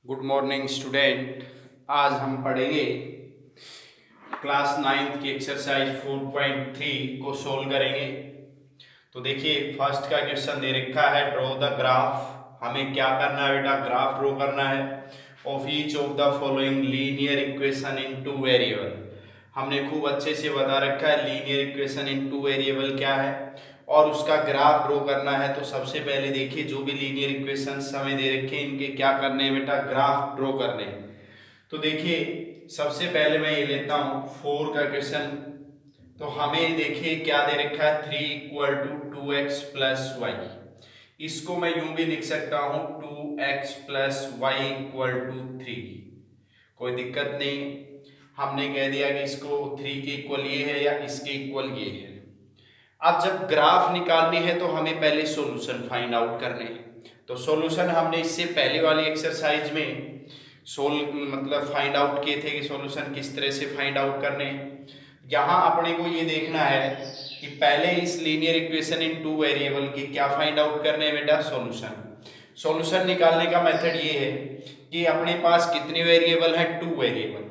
Good morning student. आज हम पढ़ेंगे क्लास नाइन्थ की एक्सरसाइज 4.3 को सोल्व करेंगे। तो देखिए फर्स्ट का क्वेश्चन दे रखा है ड्रॉ द ग्राफ। हमें क्या करना है बेटा, ग्राफ ड्रॉ करना है of each of the following linear equation in two variable. हमने खूब अच्छे से बता रखा है linear equation in two variable क्या है और उसका ग्राफ ड्रॉ करना है। तो सबसे पहले देखिए जो भी लीनियर इक्वेशंस हमें दे रखे हैं इनके क्या करने हैं बेटा, ग्राफ ड्रॉ करने हैं। तो देखिए सबसे पहले मैं ये लेता हूं 4 का क्वेश्चन। तो हमें देखिए क्या दे रखा है 3 equal to 2x plus Y. इसको मैं यूं भी लिख सकता हूं 2x plus y equal to 3। कोई दिक्कत नहीं, हमने कह दिया कि इसको 3 के इक्वल ये है या इसके इक्वल ये है। अब जब ग्राफ निकालनी है तो हमें पहले सॉल्यूशन फाइंड आउट करने हैं। तो सॉल्यूशन हमने इससे पहले वाली एक्सरसाइज में सोल्व मतलब फाइंड आउट किए थे कि सॉल्यूशन किस तरह से फाइंड आउट करने हैं। यहाँ अपने को ये देखना है कि पहले इस linear equation in two variable की क्या फाइंड आउट करने हैं बेटा, सॉल्यूशन। सॉल्यूशन निकालने का मेथड ये है कि अपने पास कितने वेरिएबल हैं, 2 वेरिएबल।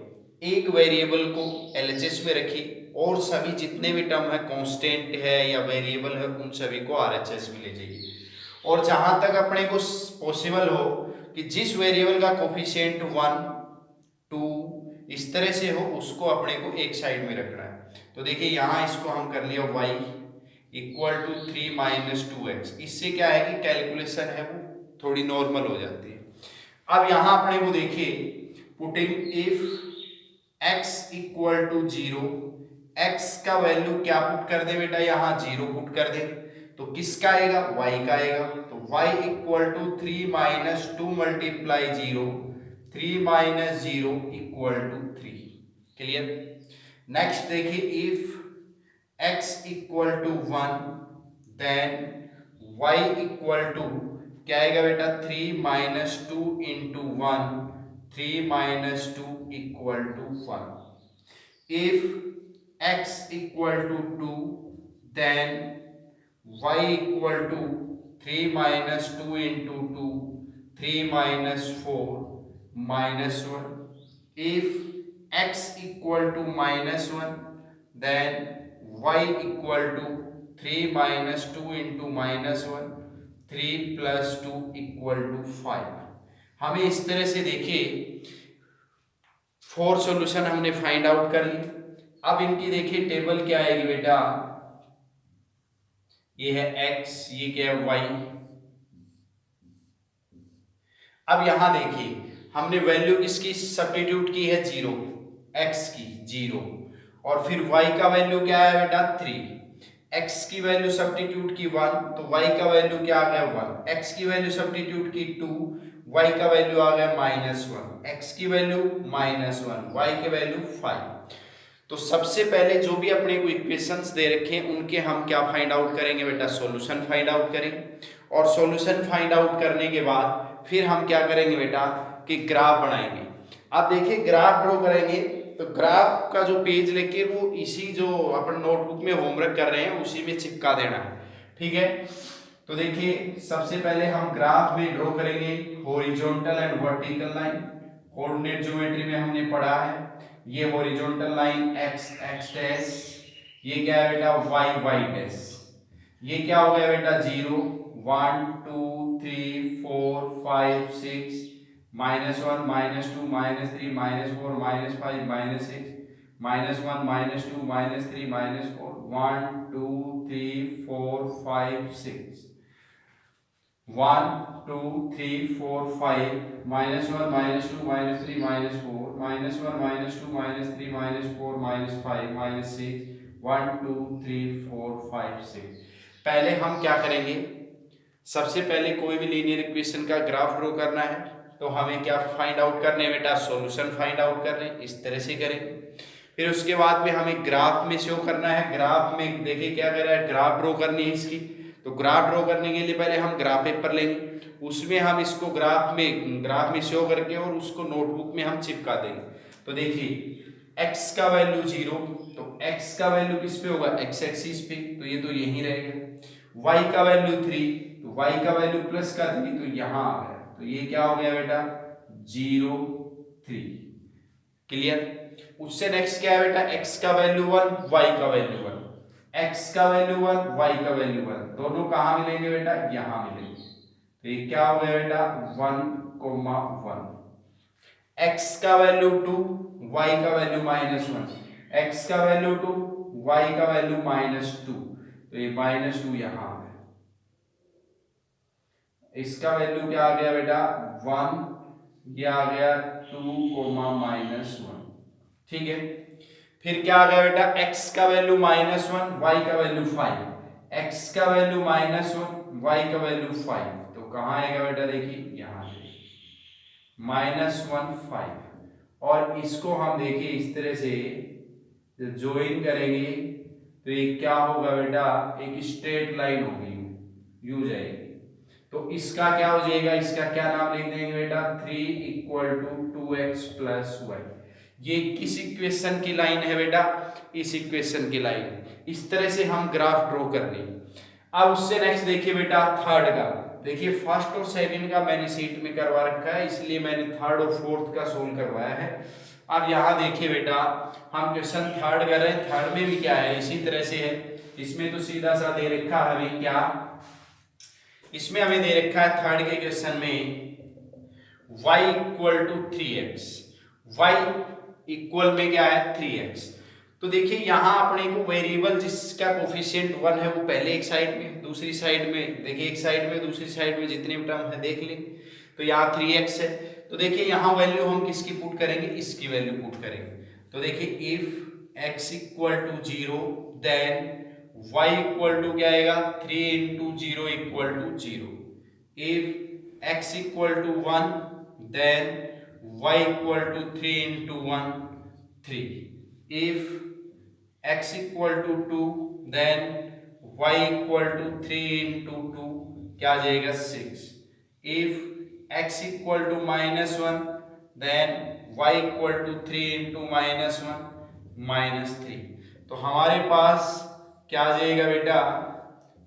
एक वेरिएबल को एलएचएस में रखिए और सभी जितने भी टर्म है कांस्टेंट है या वेरिएबल है उन सभी को आरएचएस में ले जाइए। और जहां तक अपने को पॉसिबल हो कि जिस वेरिएबल का कोफिशिएंट 1 2 इस तरह से हो उसको अपने को एक साइड में रखना है। तो देखिए यहाँ इसको हम कर लिया y equal to 3 minus 2x। इससे क्या है कि कैलकुलेशन है वो थोड़ी नॉर्मल हो जाती है। अब यहाँ अपने को देखिए putting if x equal to 0, x का वैल्यू क्या पुट कर दे बेटा, यहाँ 0 पुट कर दे। तो किसका आएगा, y का आएगा। तो y equal to 3 minus 2 multiply 0, 3 minus 0 equal to 3। Clear. Next देखिए if x equal to 1 then y equal to क्या आएगा बेटा, 3 minus 2 into 1, 3 minus 2 equal to 1। If x equal to 2 then y equal to 3 minus 2 into 2, 3 minus 4 minus 1। If x equal to minus 1 then y equal to 3 minus 2 into minus 1, 3 plus 2 equal to 5। हमें इस तरह से देखिए 4 solution हमने find out कर ली। अब इनकी देखिए टेबल क्या आएगी बेटा, ये है x, ये क्या है y। अब यहां देखिए हमने वैल्यू किसकी सब्स्टिट्यूट की है, 0, x की 0। और फिर y का वैल्यू क्या है बेटा 3, x की वैल्यू सब्स्टिट्यूट की 1 तो y का वैल्यू क्या आ गया 1, x की वैल्यू सब्स्टिट्यूट की 2, y का वैल्यू आ गया -1, x की वैल्यू -1, y की वैल्यू 5। तो सबसे पहले जो भी अपने को इक्वेशंस दे रखे हैं उनके हम क्या फाइंड आउट करेंगे बेटा, सॉल्यूशन फाइंड आउट करेंगे। और सॉल्यूशन फाइंड आउट करने के बाद फिर हम क्या करेंगे बेटा कि ग्राफ बनाएंगे। अब देखिए ग्राफ ड्रॉ करेंगे तो ग्राफ का जो पेज लेके वो इसी जो अपन नोटबुक में होमवर्क कर रहे हैं उसी में चिपका देना है, ठीक है। तो देखिए सबसे पहले हम ग्राफ में ड्रॉ करेंगे horizontal and vertical line. Coordinate geometry में हमने पढ़ा है ये horizontal line x x dash, ये क्या है बेटा y y डैश। ये क्या हो गया बेटा 0 1 2 3 4 5 6 -1 -2 -3 -4 -5 -6 -1 -2 -3 -4 1 2 3 4 5 6 1 2 3 4 5 -1 -2 -3 -4 -1 -2 -3 -4 -5 -6 1 2 3 4 5 6। पहले हम क्या करेंगे, सबसे पहले कोई भी लीनियर इक्वेशन का ग्राफ ड्रॉ करना है तो हमें क्या फाइंड आउट करने हैं बेटा, सॉल्यूशन फाइंड आउट करने, इस तरह से करें। फिर उसके बाद में हमें ग्राफ में शो करना है। ग्राफ में देखिए क्या कर रहा है, ग्राफ ड्रॉ करनी है इसकी। तो ग्राफ ड्रॉ करने के लिए पहले हम ग्राफ पेपर लेंगे, उसमें हम इसको ग्राफ में शो करके और उसको नोटबुक में हम चिपका देंगे। तो देखिए x का वैल्यू 0 तो x का वैल्यू किस पे होगा, x एक्सिस पे, तो ये तो यहीं रहेगा। y का वैल्यू 3 तो y का वैल्यू प्लस का 3 तो यहाँ आ गया। तो ये क्या हो गया बेटा 0 3। क्लियर। उससे नेक्स्ट क्या है बेटा, x का वैल्यू 1, y का वैल्यू 1। x का वैल्यू 1, y का वैल्यू 1, दोनों कहां मिलेंगे बेटा, यहां मिलेंगे। तो ये क्या हो गया बेटा 1,1। x का वैल्यू 2, y का वैल्यू -1। x का वैल्यू 2, y का वैल्यू -2, तो ये -2 यहां है। इसका वैल्यू क्या आ गया बेटा 1, ये आ गया 2, -1। ठीक है। फिर क्या आ गया बेटा, x का वैल्यू -1, y का वैल्यू 5। x का वैल्यू -1, y का वैल्यू 5, तो कहां आएगा बेटा, देखिए यहां -1 5। और इसको हम देखिए इस तरह से जब ज्वाइन करेंगे तो ये क्या होगा बेटा, एक स्ट्रेट लाइन होगी, यू जाएगी। तो इसका क्या हो जाएगा, इसका क्या नाम लिख देंगे बेटा, 3 = 2x + y। ये किस इक्वेशन की लाइन है बेटा, इस इक्वेशन की लाइन। इस तरह से हम ग्राफ ड्रॉ करनी। अब उससे नेक्स्ट देखिए बेटा थर्ड का। देखिए फर्स्ट और सेकंड का मैंने शीट में करवा रखा है, इसलिए मैंने थर्ड और फोर्थ का सोल्व करवाया है। अब यहाँ देखिए बेटा, हम क्वेश्चन थर्ड कर रहे हैं। थर्ड में भी क्या है, इसी तरह से है। इसमें तो सीधा सा दे रखा है हमें क्या, इसमें हमें दे रखा है थर्ड के क्वेश्चन में y = 3x। y इक्वल में क्या है 3x। तो देखिए यहाँ अपने को वेरिएबल जिसका कोफिशिएंट 1 है वो पहले एक साइड में, दूसरी साइड में देखिए एक साइड में, दूसरी साइड में जितने भी टर्म है देख लें। तो यहाँ 3x है, तो देखिए यहाँ वैल्यू हम किसकी पुट करेंगे, इसकी वैल्यू पुट करेंगे। तो देखिए इफ x = 0 देन y = क्या आएगा, 3 × 0 = 0। If x = 1 then y = 3 × 1 3। if x = 2 then y = 3 × 2 क्या आ जाएगा 6। if x = -1 then y = 3 × -1 -3। तो हमारे पास क्या आ जाएगा बेटा,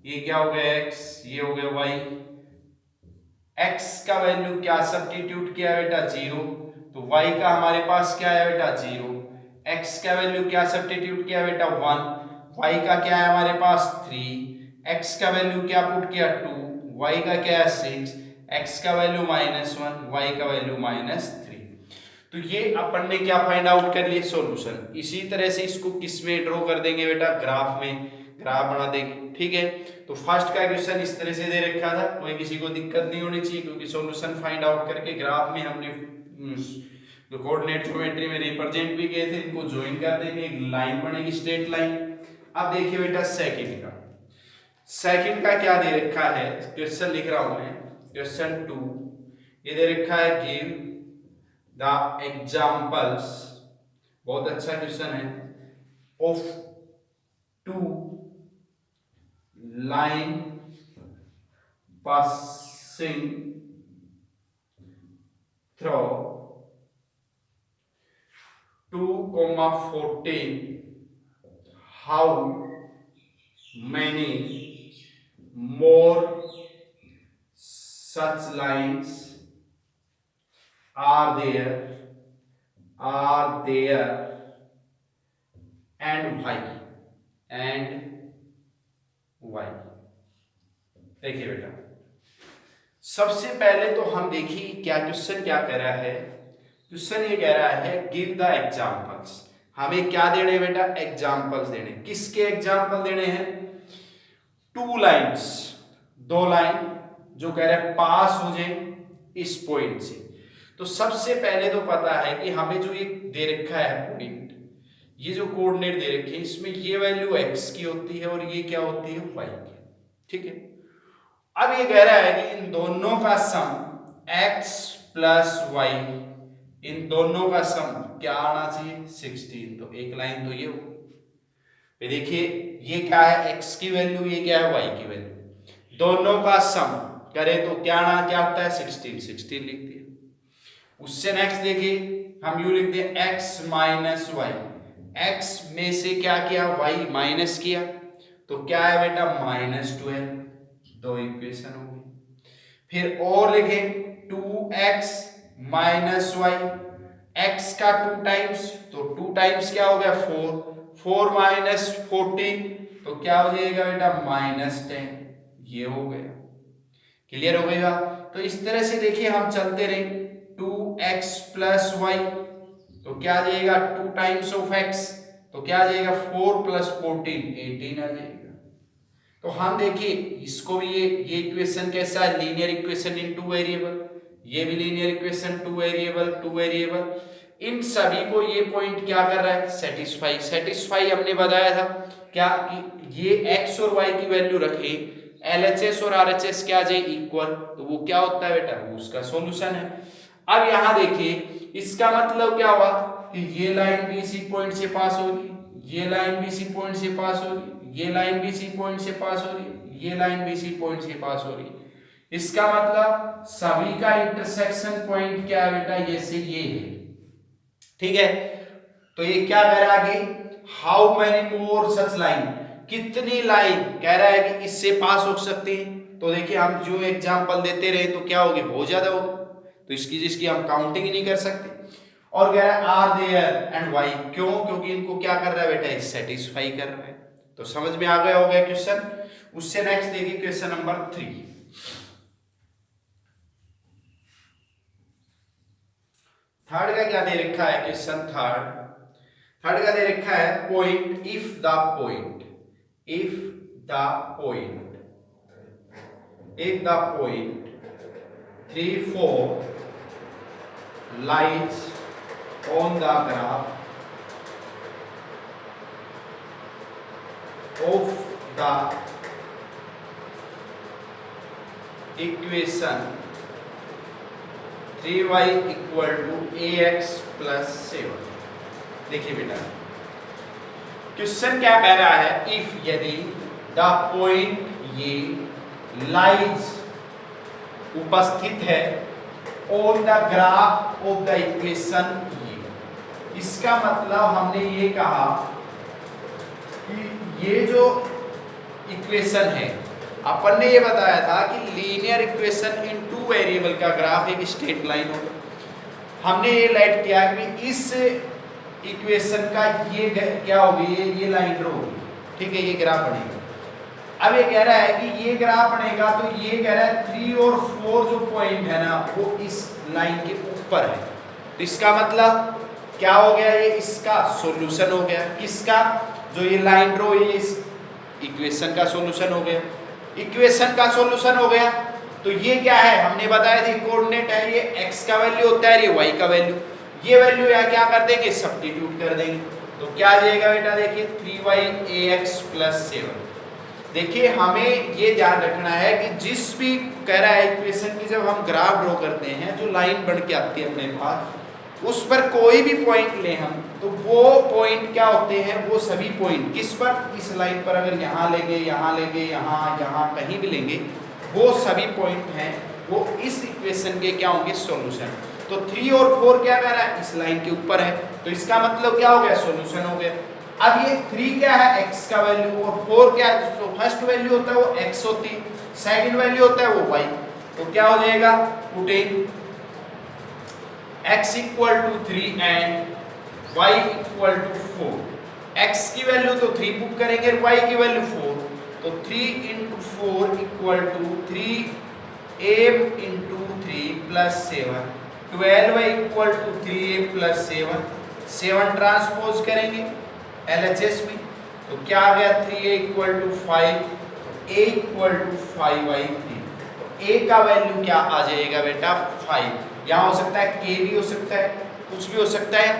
ये क्या हो गया x, ये हो गया y। x का वैल्यू क्या सब्स्टिट्यूट किया बेटा 0, तो y का हमारे पास क्या है बेटा 0। x का वैल्यू क्या सब्स्टिट्यूट किया बेटा 1, y का क्या है हमारे पास 3। x का वैल्यू क्या पुट किया 2, y का क्या है 6। x का वैल्यू -1, y का वैल्यू -3। तो ये अपन ने क्या फाइंड आउट कर लिए, सॉल्यूशन। इसी तरह से इसको किस में ड्रॉ कर देंगे बेटा, ग्राफ में, ग्राफ बना देंगे। ठीक है। तो फर्स्ट का क्वेश्चन इस तरह से दे रखा था, कोई किसी को दिक्कत नहीं होनी चाहिए, क्योंकि सॉल्यूशन फाइंड आउट करके ग्राफ में हमने जो कोऑर्डिनेट ज्योमेट्री में रिप्रेजेंट भी किए थे, इनको ज्वाइन कर देंगे, एक लाइन बनेगी स्ट्रेट लाइन। अब देखिए बेटा सेकंड का, सेकंड का क्या दे रखा है, क्वेश्चन लिख रहा हूं मैं, क्वेश्चन 2। ये दे रखा है गिव द एग्जांपल्स, बहुत अच्छा क्वेश्चन है, of 2 line passing through 2,14, how many more such lines are there and why, देखिए बेटा सबसे पहले तो हम देखिए क्या क्वेश्चन क्या कह रहा है। क्वेश्चन ये कह रहा है गिव द एग्जांपल्स, हमें क्या देने बेटा, एग्जांपल्स देने। किसके एग्जांपल देने हैं, 2 लाइंस, 2 लाइन जो कह रहा है पास हो जाए इस पॉइंट से। तो सबसे पहले तो पता है कि हमें जो ये दे रखा है पॉइंट, ये जो कोऑर्डिनेट दे रखे हैं, इसमें ये वैल्यू x की होती है और ये क्या होती है y की। ठीक है। अब ये कह रहा है कि इन दोनों का सम x + y, इन दोनों का सम क्या आना चाहिए 16। तो एक लाइन तो ये हो, फिर देखिए ये क्या है x की वैल्यू, ये क्या है y की वैल्यू, दोनों का सम करें तो क्या आना, क्या होता है 16, 16 लिख दिया। उससे नेक्स्ट देखिए हम यू लिखते हैं x - y, x में से क्या किया y माइनस किया, तो क्या है बेटा -12, 2 इक्वेशन हो गई। फिर और लिखें 2x माइनस वाई, एक्स का 2 टाइम्स, तो 2 टाइम्स क्या हो गया 4, 4 माइनस 14 तो क्या हो जाएगा बेटा -10, ये हो गया। क्लियर हो गई बात। तो इस तरह से देखिए हम चलते रहे, 2x प्लस वाई तो क्या आ जाएगा 2 टाइम्स ऑफ x, तो क्या आ जाएगा 4 प्लस 14 18 आ जाएगा। तो हम देखिए इसको भी ये इक्वेशन कैसा है, लीनियर इक्वेशन इन 2 वेरिएबल, ये भी लीनियर इक्वेशन 2 वेरिएबल, इन सभी को ये पॉइंट क्या कर रहा है सेटिस्फाई हमने बताया था क्या कि ये x और y की वैल्यू रखे, LHS और RHS क्या आ जाए इक्वल, तो वो क्या होता है बेटा, वो उसका सॉल्यूशन है। अब यहां देखिए इसका मतलब क्या हुआ कि ये लाइन भी इसी पॉइंट से पास होगी, ये लाइन भी इसी पॉइंट से पास होगी, ये लाइन भी इसी पॉइंट से पास हो रही, ये लाइन भी इसी पॉइंट से पास हो रही। इसका मतलब सभी का इंटरसेक्शन पॉइंट क्या है बेटा, ये से ये है। ठीक है, तो ये क्या कह रहा है कि how many more such line, कितनी लाइन कह रहा है कि इससे पास हो सकते हैं। तो देखिए हम जो एग्जांपल देते रहे तो क्या होगी, बहुत ज्यादा होगी, तो इसकी जिसकी हम काउंटिंग ही नहीं कर सकते। और कह रहा है आर देयर एंड वाई, क्यों, क्योंकि इनको क्या कर रहा है बेटा, सेटिस्फाई कर रहा है। तो समझ में आ गया होगा क्वेश्चन। उससे नेक्स्ट देखिए क्वेश्चन नंबर 3। थर्ड का क्या दे रखा है क्वेश्चन, थर्ड का दे रखा है point, if the point 3 4 lies on the graph of the equation 3y = ax + 7। देखिए बेटा क्वेश्चन क्या कह रहा है, इफ यदि द पॉइंट ये लाइज उपस्थित है on the graph of the equation ये, इसका मतलब हमने ये कहा कि ये जो इक्वेशन है, अपन ने ये बताया था कि लीनियर इक्वेशन इन 2 वेरिएबल का ग्राफ एक स्ट्रेट लाइन होगा। हमने ये लाइट किया कि इस इक्वेशन का ये क्या होगी, ये लाइन ड्रॉ होगी, ठीक है, ये ग्राफ बनेगा। अब ये कह रहा है कि ये ग्राफ बनेगा, तो ये कह रहा है 3 और 4 जो पॉइंट है ना वो इस लाइन के ऊपर है। तो इसका मतलब क्या हो गया, ये इसका सॉल्यूशन हो गया, किसका, जो ये लाइन ड्रॉ है इस इक्वेशन का सॉल्यूशन हो गया, इक्वेशन का सॉल्यूशन हो गया। तो ये क्या है, हमने बताया था कोऑर्डिनेट है, ये x का वैल्यू होता है, ये y का वैल्यू, ये वैल्यू यहाँ क्या कर देंगे, सब्स्टिट्यूट कर देंगे। तो क्या आ जाएगा बेटा, देखिए 3y ax + 7। देखिए हमें ये ध्यान रखना है कि जिस भी कह रहा है इक्वेशन की जब हम ग्राफ ड्रॉ करते हैं, जो लाइन बन के आती है अपने पास, उस पर कोई भी पॉइंट ले हम, तो वो पॉइंट क्या होते हैं, वो सभी पॉइंट किस पर, इस लाइन पर अगर यहाँ लेंगे, यहाँ लेंगे, यहाँ कहीं भी लेंगे, वो सभी पॉइंट हैं वो इस इक्वेशन के क्या होंगे, सॉल्यूशन। तो 3 और 4 क्या कह रहा है, इस लाइन के ऊपर है, तो इसका मतलब क्या हो गया, सॉल्यूशन हो गया। अब ये 3 क्या है, x का वैल्यू, और 4 क्या है, जो फर्स्ट वैल्यू होता है वो x होती है, सेकंड वैल्यू होता है वो y। तो क्या हो जाएगा, putting x = 3 and y = 4। x की वैल्यू तो 3 पुट करेंगे, y की वैल्यू 4, तो 3 × 4 = 3a × 3 + 7, 12y = 3a + 7, 7 ट्रांसपोज करेंगे LHS में, तो क्या आ गया, 3a = 5, a = 5/3। तो a का वैल्यू क्या आ जाएगा बेटा, 5। यहाँ हो सकता है k भी हो सकता है, कुछ भी हो सकता है।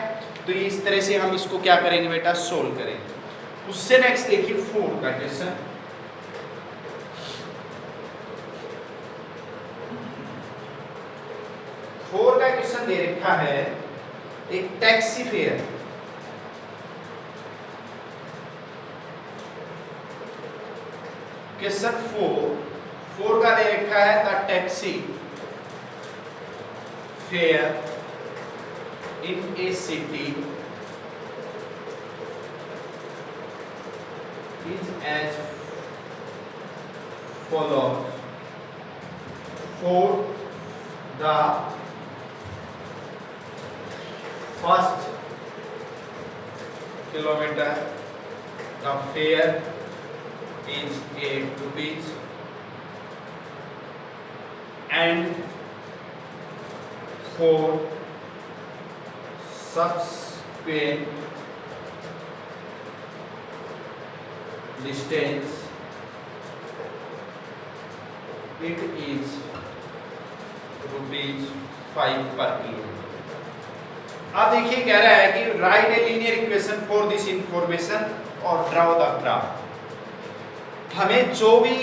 तो ये इस तरह से हम इसको क्या करेंगे बेटा, सोल्व करेंगे। उससे नेक्स्ट देखिए 4 का क्वेश्चन। फोर का क्वेश्चन दे रखा है, एक टैक्सी फेयर, क्वेश्चन 4 का दे रखा है, the taxi fair in A city is as follows: for the first kilometre the fair is 8 rupees and for subsequent distance it is rupees 5 per kilometer। अब देखिए कह रहा है कि right a linear equation for this information और draw the graph. हमें जो भी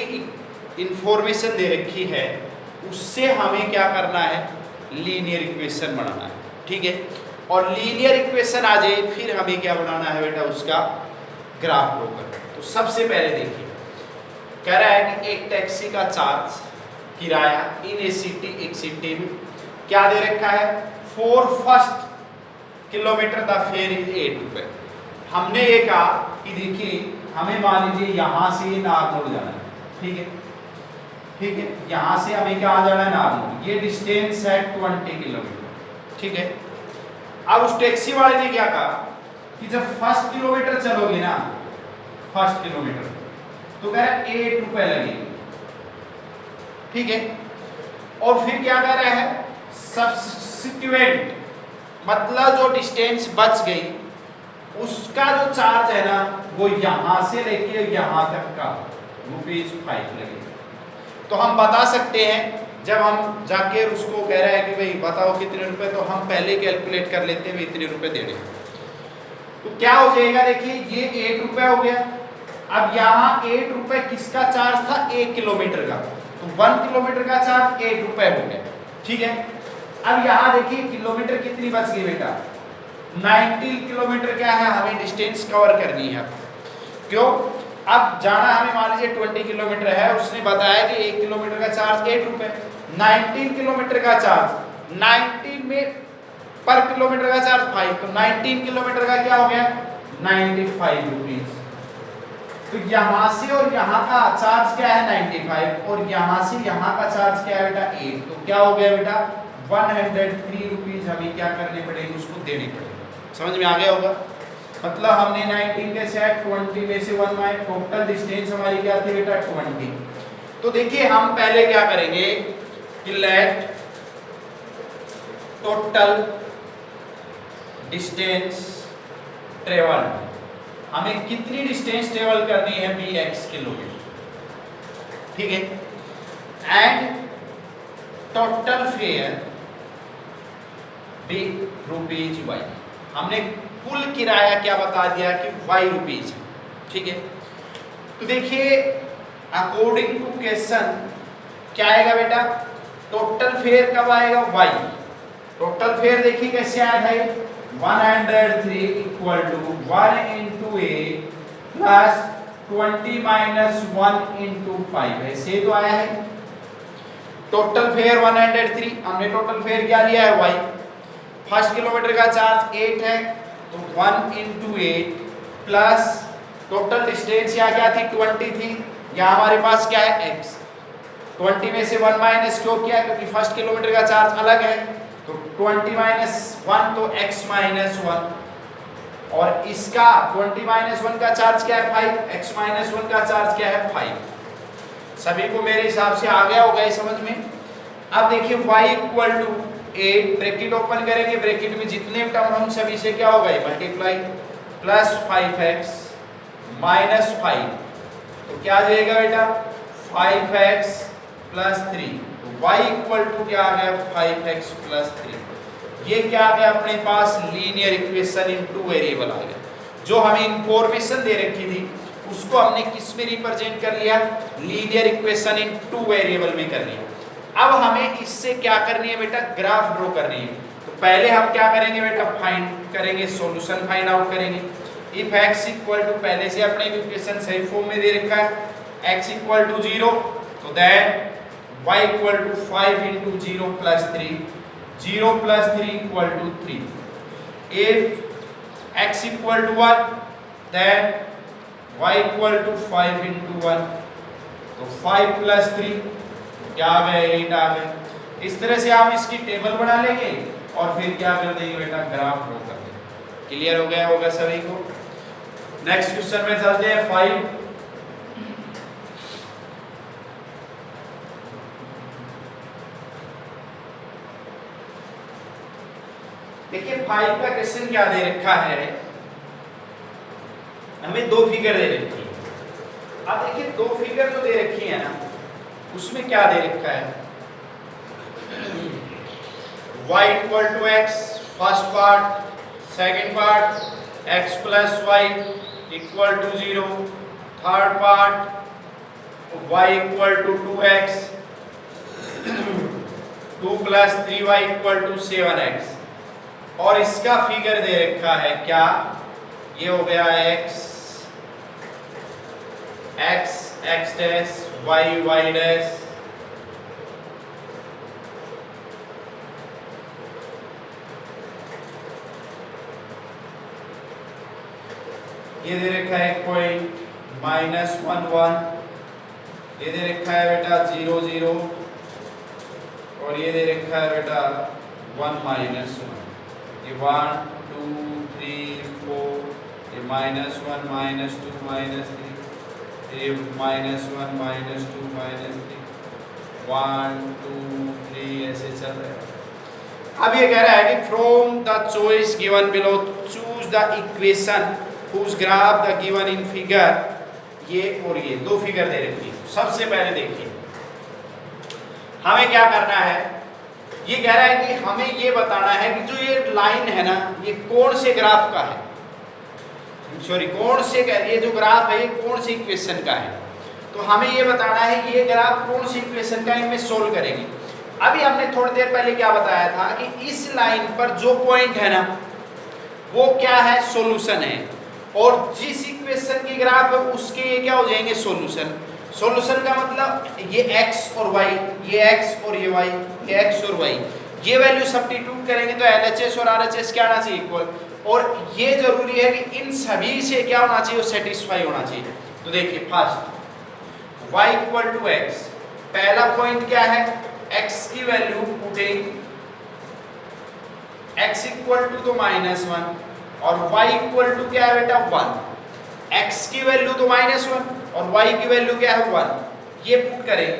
इंफॉर्मेशन दे रखी है उससे हमें क्या करना है, लीनियर इक्वेशन बनाना है, ठीक है। और लीनियर इक्वेशन आ जाए फिर हमें क्या बनाना है बेटा, उसका ग्राफ ड्रॉ करना। तो सबसे पहले देखिए कह रहा है कि एक टैक्सी का चार्ज किराया इन ए सिटी, एक सिटी में क्या दे रखा है, for first kilometre the fair is 8 रुपए। हमने ये कहा कि देखिए हमें मान लीजिए यहाँ से नारनौल जाना है, ठीक है, ठीक है, यहाँ से हमें क्या जाना है, नारनौल। ये डिस्टेंस है 20 किलोमीटर, ठीक है। अब उस टैक्सी वाले ने क्या कहा कि जब फर्स्ट किलोमीटर चलोगे ना, फर्स्ट किलोमीटर, तो कह रहा है 8 रुपए लगेंगे, ठीक है। और फिर क्या कह रहा है, सब्स्टिट्यूएंट, मतलब जो डिस्टेंस बच गई उसका जो चार्ज है ना वो यहाँ से लेके यहाँ तक का ₹5 लगेगा। तो हम बता सकते हैं, जब हम जाके उसको कह रहा है कि भाई बताओ कितने रुपए, तो हम पहले कैलकुलेट कर लेते हैं इतने रुपए देने। तो क्या हो जाएगा, देखिए ये 8 रुपए हो गया। अब यहाँ 8 रुपए किसका चार्ज था, 1 किलोमीटर का, तो 1 किलोमीटर का चार्ज 8 रुपए हो गया, ठीक है। अब यहाँ देखिए किलोमीटर कितनी बच गई बेटा, 19 किलोमीटर क्या है, हमें डिस्टेंस कवर करनी है। क्यों, अब जाना हमें मान लीजिए 20 किलोमीटर है, उसने बताया कि 1 किलोमीटर का चार्ज 8 रुपए, 19 किलोमीटर का चार्ज 19 में पर किलोमीटर का चार्ज 5, तो 19 किलोमीटर का क्या हो गया 95 रुपीज। तो यहाँ से और यहाँ का चार्ज क्या है 95, और यहाँ से यहाँ का चार्ज क्या है बेटा 8, तो क्या हो गया बेटा 103 रुपीज हमें क्या करने पड़ेंगे, उसको देने पड़ेंगे। समझ में आ गया होगा, मतलब हमने 19 के सेट 20 में से 1 माइनस, टोटल डिस्टेंस हमारी क्या थी बेटा 20। तो देखिए हम पहले क्या करेंगे कि लेट टोटल डिस्टेंस ट्रेवल, हमें कितनी डिस्टेंस ट्रेवल करनी है bx किलोमीटर, ठीक है, एंड टोटल फेयर ₹y, हमने कुल किराया क्या बता दिया कि y रुपीज, ठीक है। तो देखिए अकॉर्डिंग टू क्वेश्चन क्या आएगा बेटा, टोटल फेयर कब आएगा y, टोटल फेयर देखिए कैसे आया था, 103 equal to 1 into a plus 20 minus 1 into 5, ऐसे तो आया है। टोटल फेयर 103, हमने टोटल फेयर क्या लिया है y, फर्स्ट किलोमीटर का चार्ज 8 है, तो 1 इंटू 8 प्लस टोटल डिस्टेंस यहाँ क्या थी 20 थी, यहाँ हमारे पास क्या है x, 20 में से 1 माइनस क्यों किया, क्योंकि फर्स्ट किलोमीटर का चार्ज अलग है, तो 20 माइनस 1 तो x माइनस 1, और इसका 20 माइनस 1 का चार्ज क्या है 5, x माइनस 1 का चार्ज क्या है 5। सभी को मेरे हिसाब से आ गया होगा ये समझ में। अब देखिए y equal to 8, bracket open करेंगे, ब्रैकेट में जितने टर्म हम सभी से क्या होगा मल्टीप्लाई, प्लस 5x माइनस 5, तो क्या आ जाएगा बेटा 5x प्लस 3, तो y इक्वल टू क्या आ गया 5x प्लस 3। ये क्या आ गया अपने पास लीनियर इक्वेशन इन 2 वेरिएबल आ गया। जो हमें इंफॉर्मेशन दे रखी थी उसको हमने किस में रिप्रेजेंट कर लिया, लीनियर इक्वेशन इन 2 वेरिएबल में कर लिया। अब हमें इससे क्या करनी है बेटा, ग्राफ ड्रॉ करनी है। तो पहले हम क्या करेंगे बेटा, फाइंड करेंगे, सॉल्यूशन फाइंड आउट करेंगे। इफ x इक्वल टू, पहले से अपने इक्वेशन सही फॉर्म में दे रखा है, x इक्वल टू 0, तो that y equal to 5 into 0 plus 3, 0 plus 3 equal to 3। If x equal to 1, then y equal to 5 into 1, तो 5 प्लस 3 क्या आ गया 8 आ गया। इस तरह से आप इसकी टेबल बना लेंगे और फिर क्या कर देंगे बेटा, ग्राफ ड्रॉ कर देंगे। क्लियर हो गया होगा सभी को। नेक्स्ट क्वेश्चन में चलते हैं 5। देखिए 5 का क्वेश्चन क्या दे रखा है, हमें दो फिगर दे रखी है। अब देखिए दो फिगर जो दे रखी है ना, उसमें क्या दे रखा है, y equal to x first part, second part x plus y equal to 0, third part y equal to 2x 2 plus 3y equal to 7x। और इसका फिगर दे रखा है क्या, ये हो गया x डैश y डैश, ये दे रखा है पॉइंट -1 1, ये दे रखा है बेटा 0 0, और ये दे रखा है बेटा 1 -1। ये 1 2 3 4, ये -1 -2 -3, ये -1 -2 -3, 1 2 3 ऐसे चल रहा है। अब ये कह रहा है कि from the choice given below choose the equation whose graph the given in figure, ये और ये दो फिगर दे रखी है। सबसे पहले देखिए हमें क्या करना है, ये कह रहा है कि हमें ये बताना है कि जो ये लाइन है ना, ये कौन से ग्राफ का है, सॉरी कौन से, ये जो ग्राफ है ये कौन सी इक्वेशन का है। तो हमें ये बताना है ये ग्राफ कौन सी इक्वेशन का है, इनमें सोल्व करेंगे। अभी हमने थोड़ी देर पहले क्या बताया था कि इस लाइन पर जो पॉइंट है ना वो क्या है, सॉल्यूशन है, और जिस इक्वेशन की ग्राफ है उसके ये क्या हो जाएंगे, सॉल्यूशन। सॉल्यूशन का मतलब ये x और y, ये x और ये y, ये x और y, ये वैल्यू सब्स्टिट्यूट करेंगे तो LHS और RHS क्या आना चाहिए, इक्वल। और ये जरूरी है कि इन सभी से क्या होना चाहिए, सेटिस्फाई होना चाहिए। तो देखिए first y equal to x, पहला पॉइंट क्या है, x की value putting x equal to तो -1 और y इक्वल टू क्या है बेटा 1। x की वैल्यू तो -1 और y की वैल्यू क्या है 1। ये पुट करें,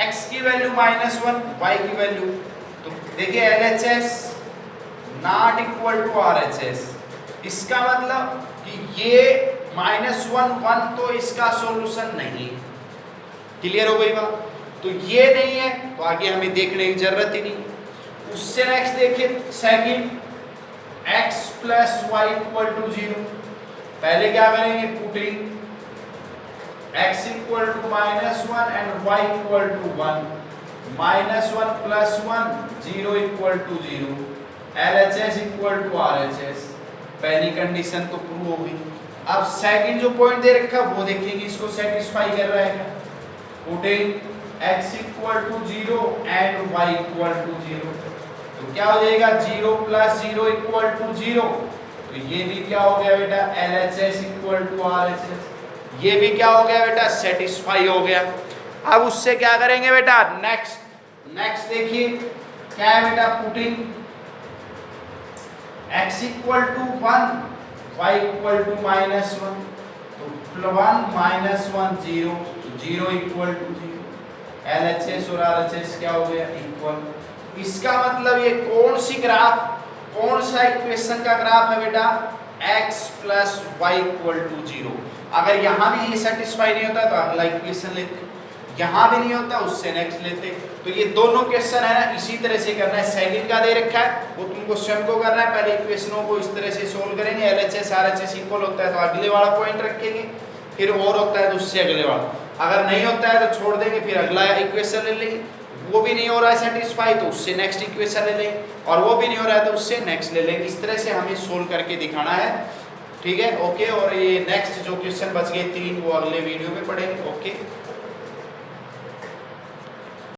x की वैल्यू -1, y की वैल्यू, तो देखिए LHS not equal to RHS। इसका मतलब कि ये -1 1 तो इसका सॉल्यूशन नहीं है। क्लियर हो गई बात। तो ये नहीं है तो आगे हमें देखने की जरूरत ही नहीं। उससे नेक्स्ट देखिए second, x plus y equal to 0। पहले क्या करेंगे, putting x equal to -1 and y equal to 1, -1 प्लस 1 0 equal to 0, LHS equal to RHS। पहली कंडीशन तो प्रूव हो गई। अब सेकंड जो पॉइंट दे रखा वो देखेंगे इसको सेटिस्फाई कर रहा है क्या। Putting x equal to 0 and y equal to 0, तो क्या हो जाएगा 0 प्लस 0 इक्वल टू 0। तो ये भी क्या हो गया बेटा, LHS इक्वल टू RHS। ये भी क्या हो गया बेटा, सेटिस्फाई हो गया। अब उससे क्या करेंगे बेटा, नेक्स्ट देखिए क्या है बेटा, putting x equal to 1 y equal to -1, तो 1 -1 0, 0 इक्वल टू 0, LHS और RHS क्या हो गया, इक्वल। इसका मतलब ये कौन सी ग्राफ, कौन सा इक्वेशन का ग्राफ है बेटा, x plus y equal to 0। अगर यहाँ भी ये सेटिस्फाई नहीं होता तो अगला इक्वेशन लेते, यहाँ भी नहीं होता उससे नेक्स्ट लेते। तो ये दोनों क्वेश्चन है ना इसी तरह से करना है। सेकंड का दे रखा है वो तुमको स्वयं को करना है, पहले इक्वेशनों को इस तरह से सोल्व करेंगे। LHS RHS इक्वल होता है तो अगले वाला पॉइंट रखेंगे, फिर और होता है तो उससे अगले वाला, अगर नहीं होता है तो छोड़ देंगे, फिर अगला इक्वेशन ले लेंगे। वो भी नहीं हो रहा है सेटिस्फाई तो उससे नेक्स्ट इक्वेशन ले लेंगे, और वो भी नहीं हो रहा है तो उससे नेक्स्ट ले लेंगे। इस तरह से हमें सोल्व करके दिखाना है, ठीक है, ओके। और ये नेक्स्ट जो क्वेश्चन बच गए 3 वो अगले वीडियो में पढ़ेंगे, ओके।